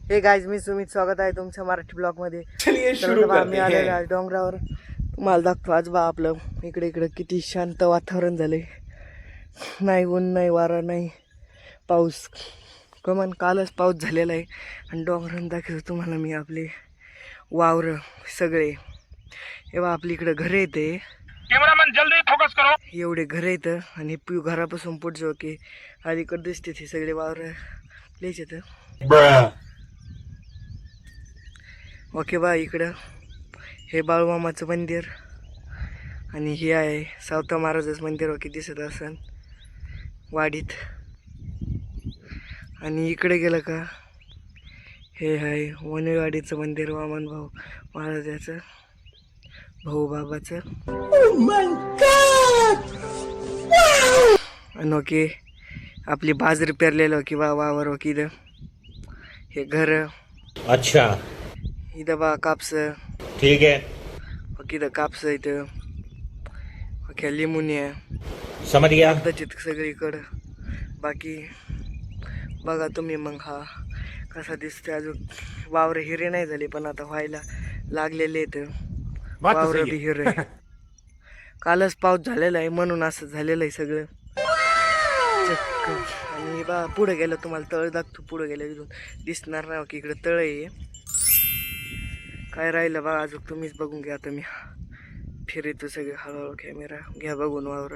हे गाईज, मी सुमित, स्वागत आहे तुमच्या मराठी ब्लॉग मध्ये. आम्ही आलेलो आहे डोंगरावर. तुम्हाला दाखतो आज बा आपलं इकडे इकडे किती शांत वातावरण झालंय. नाही ऊन, नाही वारा, नाही पाऊस. कमान कालच पाऊस झालेला आहे. आणि डोंगरानं दाखवतो तुम्हाला मी आपले वावर सगळे. हे बा आपली इकडे घर येते. कॅमेरामॅन जल्दी फोकस करो. एवढे घर येतं आणि घरापासून पुढचं की अलीकडे दिसते ते सगळे वावर प्लेस येतं. ओके बा, इकडं हे बाळूमामाचं मंदिर आणि हे आहे सावता महाराजाचं मंदिर. ओके दिसत असन वाडीत. आणि इकडे गेलं का हे आहे वनेवाडीचं मंदिर, वामन भाऊ महाराजाचं, भाऊ बाबाचं. आणि ओके आपली बाजरी पेरलेलं किंवा वावर. ओके इथं हे घर. अच्छा, इथं बा कापस. ठीक है, ओके इथं कापस इथं. ओके लिंबून आहे समझ गया. कदाचित सगळीकडं. बाकी बघा तुम्ही मग हा कसा दिसतोय. अजून वावर हिरे नाही झाले पण आता व्हायला लागलेले आहेत वावर बी हिरे. कालच पाऊस झालेला आहे म्हणून असं झालेलं आहे सगळं चक्क. आणि बा पुढे गेलं तुम्हाला तळ दाखतो. पुढे गेलं इथून दिसणार नाही की इकडे तळ आहे. काय राहिलं बघा अजून तुम्हीच बघून घ्या. आता मी फिरतो सगळे हळूहळू. कॅमेरा घ्या बघून वावर.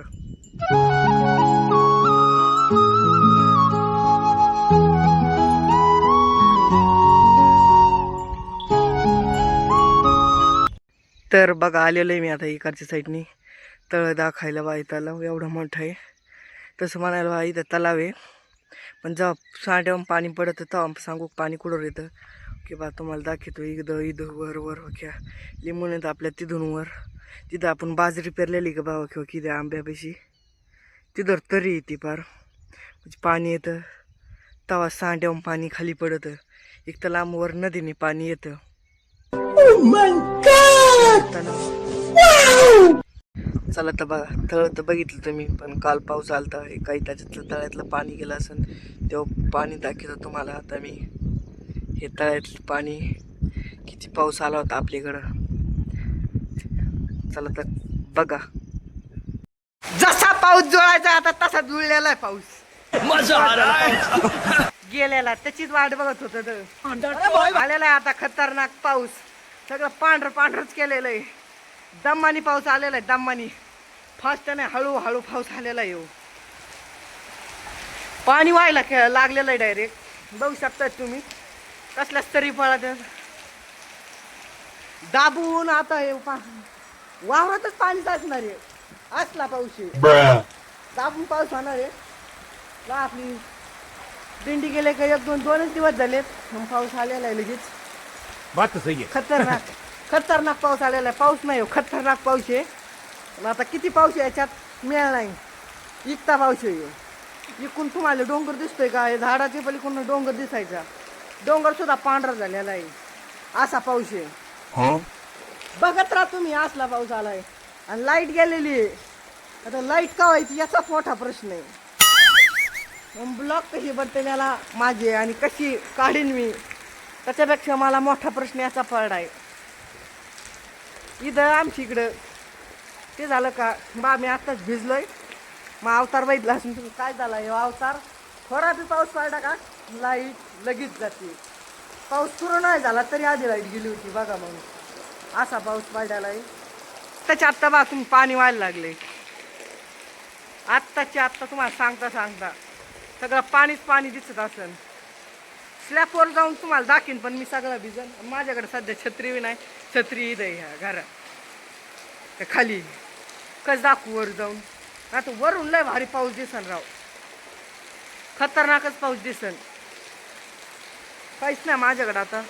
तर बघा आलेलं आहे मी आता इकडच्या साईडनी. तळ दाखायला बा तलाव एवढं मोठं आहे. तसं म्हणायला बा इथं तलाव आहे पण जेव्हा साठ्यावर पाणी पडतं तेव्हा सांगू पाणी कुठं येतं की बा तुम्हाला दाखवतो. इथं वर वर ओक्या लिंबून येतं आपल्या तिथून वर. तिथं आपण बाजरी पेरलेली का बा ओके ओके आंब्यापाशी तिथं तरी येते पार म्हणजे पाणी येतं. तेव्हा सांड्यावर पाणी खाली पडतं. एक तर लांबवर नदीने पाणी येतं. चला तर बघा तळ तर बघितलं तुम्ही पण काल पाऊस आलता. काही त्याच्यातलं तळ्यातलं पाणी गेलं असेल तेव्हा पाणी दाखवतं तुम्हाला. आता मी हे तळ्यातलं पाणी किती पाऊस आला होता आपल्याकडं. चला तर बघा. जसा पाऊस जुळायचा आता तसा जुळलेला आहे पाऊस. मजा आ रहा है. गेलेला त्याचीच वाट बघत होत. आलेला आहे आता खतरनाक पाऊस. सगळं पांढरं पांढरच केलेलं आहे. दमानी पाऊस आलेला आहे. दमानी फास्ट नाही हळूहळू पाऊस आलेला आहे. पाणी व्हायला लागलेलं आहे डायरेक्ट. बघू शकता तुम्ही कसल्याच तरी पळत दाबून. आता हे वावरातच पाणी साचणार आहे. असला पाऊस आहे दाबून पाऊस होणार आहे. आपली दिंडी गेले का दोनच दिवस झालेत पाऊस आलेला आहे लगेच. बात तो सही है. खतरनाक खतरनाक पाऊस आलेला आहे. पाऊस नाही हो खतरनाक पाऊस आहे. पण आता किती पाऊस आहे याच्यात मिळाला नाही. इकता पाऊस आहे. इकून तुम्हाला डोंगर दिसतोय का? झाडाचे पलीकडून डोंगर दिसायचा. डोंगर सुद्धा पांढरा झालेला आहे. असा पाऊस आहे. बघत राहा तुम्ही. असला पाऊस आलाय आणि लाईट गेलेली आहे. आता लाईट का व्हायची याचा मोठा प्रश्न आहे. ब्लॉक कशी बनते मला माझे आणि कशी काढीन मी त्याच्यापेक्षा मला मोठा प्रश्न याचा पडला आहे. इथं आमच्या इकडं ते झालं का बा मी आत्ताच भिजलोय. मग अवतार बघितला असून तुम्ही काय झाला हे अवतार. थोडा बी पाऊस पडला का लाईट लगेच जाते. पाऊस सुरू नाही झाला तरी आधी लाईट गेली होती बघा. मग असा पाऊस पडलेला आहे. आत्ताच्या आत्ता बा तुम्ही पाणी व्हायला लागले. आत्ताच्या आत्ता तुम्हाला सांगता सांगता सगळं पाणीच पाणी दिसत असेल. स्लॅपवर जाऊन तुम्हाला दाखीन पण मी सगळं भिजन. माझ्याकडे सध्या छत्री बी नाही. छत्री इथं ह्या घरात खाली कस दाखवू वर जाऊन. आता वरून लय भारी पाऊस दिसन राव. खतरनाकच पाऊस दिसन. काहीच नाही माझ्याकडे. आता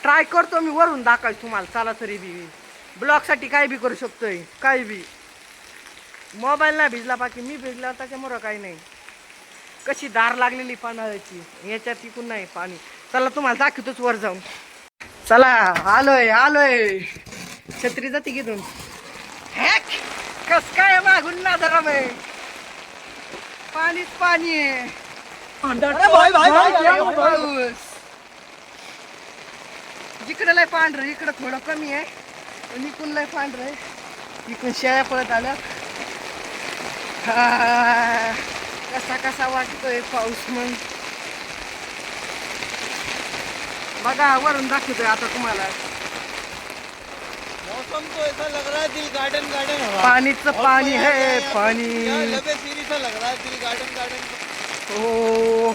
ट्राय करतो मी वरून दाखवायचं तुम्हाला. चला तरी बी ब्लॉगसाठी काय बी करू शकतोय. काय बी मोबाईल नाही भिजला बाकी मी भिजला त्याच्यामुळं काही नाही. कशी दार लागलेली पाण्याची याच्यात तिकून नाही पाणी. चला तुम्हाला दाखवतोच वर जाऊन. चला आलोय आलोय. छत्री जाते घेऊन. हॅक कस काय मागून ना जरा पाणीच पाणी आहे. पाऊस जिकडे लय पांढरं इकडं थोडं कमी आहे आणि इकडून लय पांढरं आहे. इकडून शेळ्या पळत आल्या. कसा कसा वाटतोय पाऊस मग बघा वरून दाखवतोय आता तुम्हाला. मौसम तो ऐसा लग रहा है दिल गार्डन गार्डन हो रहा है. पाणीच पाणी है पाणी. लबे सीरी सा लग रहा है दिल गार्डन गार्डन. हो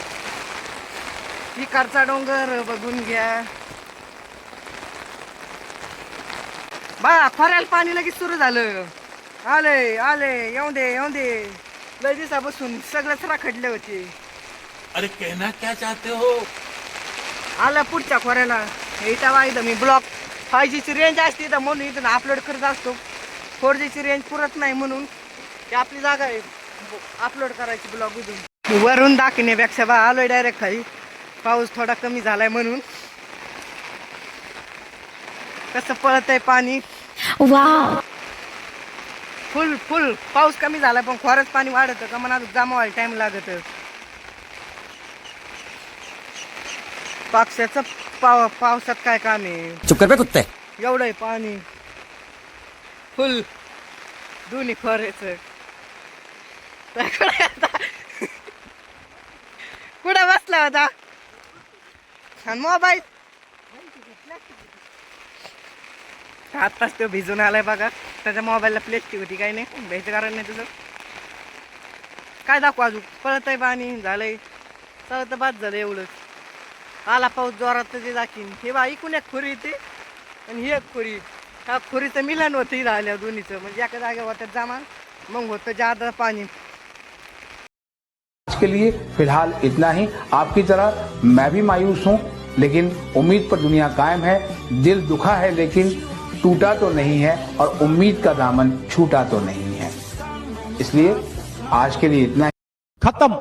इकडचा डोंगर बघून घ्या. बा खोऱ्याला पाणी लगेच सुरू झालं. आले आले येऊ दे लय दिवसापासून सगळंच राखडले होते. अरे कहना क्या चाहते हो? आलं पुढच्या खोऱ्याला. इथं बा इथं मी ब्लॉक 5G ची रेंज असते इथं म्हणून इथं अपलोड करत असतो. 4G ची रेंज पुरत नाही म्हणून ती आपली जागा आहे अपलोड करायची ब्लॉग उधून. वरून दाखवण्यापेक्षा बा आलोय डायरेक्ट खाली. पाऊस थोडा कमी झालाय म्हणून. कसं पळत आहे पाणी. फुल फुल पाऊस कमी झाला पण खोरच पाणी वाढत का म्हणा जमा व्हायला टाइम लागत. पावसाचं पावसात काय काम आहे. चुप कर बे कुत्ते. एवढं आहे पाणी फुल दोन्ही खोऱ्याच. कुठं बसला होता आणि मोबाईल आत्ताच तो भिजून आलाय बघा. त्याच्या मोबाईलला प्लेस्टिक होती काही नाही भ्यायचं कारण नाही तुझं. काय दाखवू अजून पळत आहे पाणी झालंय चला बाद झालं एवढंच. आला पाऊस जोरात ते दाखीन. हे बा इकून एक खोरी येते आणि ही एक खोरी. ह्या खोरीचं मिलन होतं इथं आल्या दोन्हीचं म्हणजे एका जागेवर होत्यात जमा मग होतं जादा पाणी. आज के लिए फिलहाल इतना ही. आपकी तरह मैं भी मायूस हूं लेकिन उम्मीद पर दुनिया कायम है. दिल दुखा है लेकिन टूटा तो नहीं है और उम्मीद का दामन छूटा तो नहीं है. इसलिए आज के लिए इतना ही. खत्म.